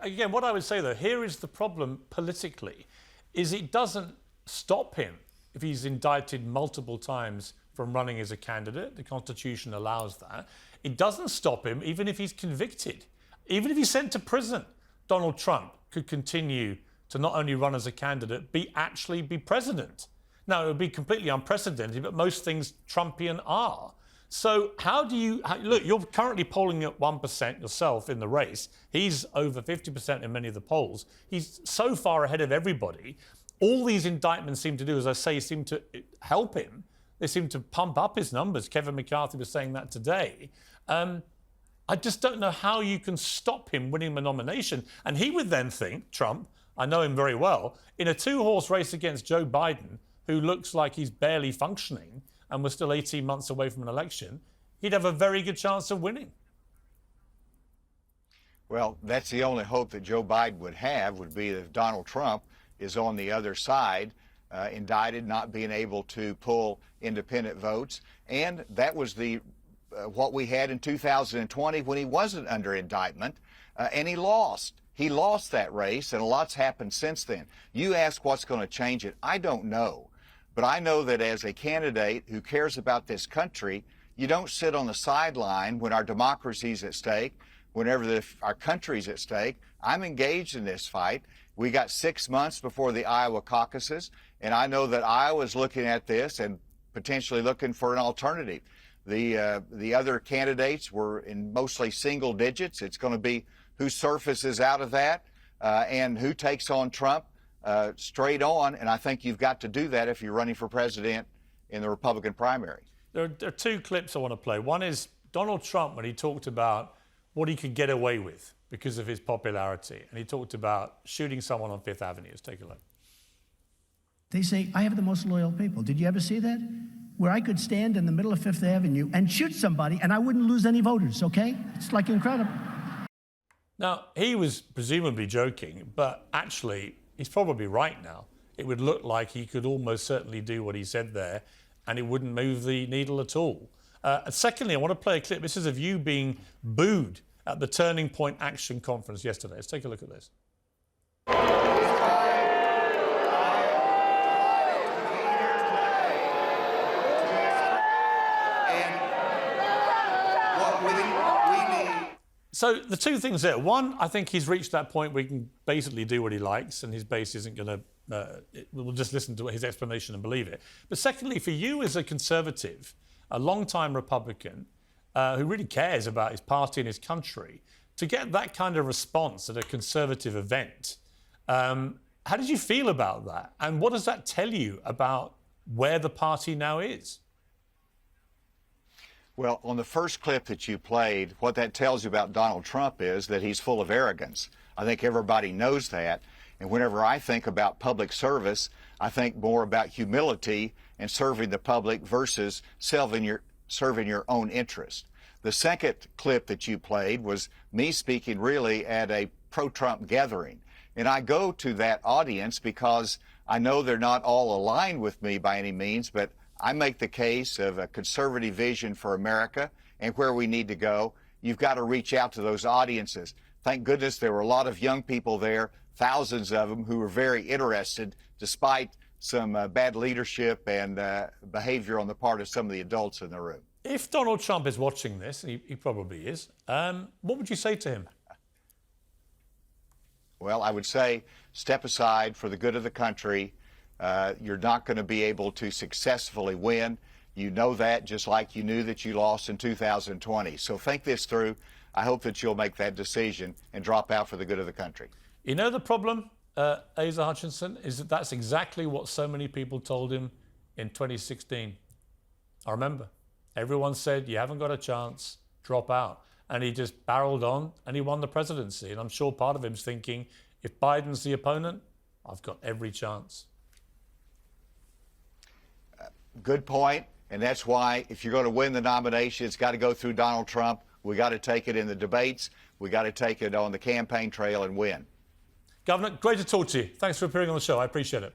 again, what I would say, though, here is the problem politically, is it doesn't stop him if he's indicted multiple times from running as a candidate. The Constitution allows that. It doesn't stop him even if he's convicted. Even if he's sent to prison, Donald Trump could continue to not only run as a candidate, actually be president. Now, it would be completely unprecedented, but most things Trumpian are. So look, you're currently polling at 1% yourself in the race. He's over 50% in many of the polls. He's so far ahead of everybody. All these indictments seem to do, as I say, seem to help him. They seem to pump up his numbers. Kevin McCarthy was saying that today. I just don't know how you can stop him winning the nomination. And he would then think, Trump, I know him very well, in a two-horse race against Joe Biden, who looks like he's barely functioning, and we're still 18 months away from an election, he'd have a very good chance of winning. Well, that's the only hope that Joe Biden would have, would be if Donald Trump is on the other side, indicted, not being able to pull independent votes. And that was what we had in 2020 when he wasn't under indictment, and he lost. He lost that race, and a lot's happened since then. You ask what's going to change it. I don't know. But I know that as a candidate who cares about this country, you don't sit on the sideline when our democracy's at stake, whenever our country's at stake. I'm engaged in this fight. We got 6 months before the Iowa caucuses, and I know that Iowa's looking at this and potentially looking for an alternative. The other candidates were in mostly single digits. It's going to be who surfaces out of that and who takes on Trump straight on. And I think you've got to do that if you're running for president in the Republican primary. There are two clips I want to play. One is Donald Trump when he talked about what he could get away with because of his popularity. And he talked about shooting someone on Fifth Avenue. Let's take a look. They say, I have the most loyal people. Did you ever see that? Where I could stand in the middle of Fifth Avenue and shoot somebody and I wouldn't lose any voters, okay? It's like incredible. Now, he was presumably joking, but actually, he's probably right now. It would look like he could almost certainly do what he said there, and it wouldn't move the needle at all. And secondly, I want to play a clip. This is of you being booed at the Turning Point Action Conference yesterday. Let's take a look at this. So the two things there. One, I think he's reached that point where he can basically do what he likes and his base isn't going to, we'll just listen to his explanation and believe it. But secondly, for you as a conservative, a long-time Republican who really cares about his party and his country, to get that kind of response at a conservative event, how did you feel about that? And what does that tell you about where the party now is? Well, on the first clip that you played, what that tells you about Donald Trump is that he's full of arrogance. I think everybody knows that. And whenever I think about public service, I think more about humility and serving the public versus serving your own interest. The second clip that you played was me speaking really at a pro-Trump gathering. And I go to that audience because I know they're not all aligned with me by any means, but I make the case of a conservative vision for America and where we need to go. You've got to reach out to those audiences. Thank goodness there were a lot of young people there, thousands of them, who were very interested despite some bad leadership and behavior on the part of some of the adults in the room. If Donald Trump is watching this, and he probably is, what would you say to him? Well, I would say step aside for the good of the country. You're not going to be able to successfully win. You know that, just like you knew that you lost in 2020. So think this through. I hope that you'll make that decision and drop out for the good of the country. You know the problem, Asa Hutchinson, is that that's exactly what so many people told him in 2016. I remember. Everyone said, you haven't got a chance, drop out. And he just barreled on and he won the presidency. And I'm sure part of him's thinking, if Biden's the opponent, I've got every chance. Good point, and that's why if you're going to win the nomination, it's got to go through Donald Trump. We got to take it in the debates. We got to take it on the campaign trail and win. Governor, great to talk to you. Thanks for appearing on the show. I appreciate it.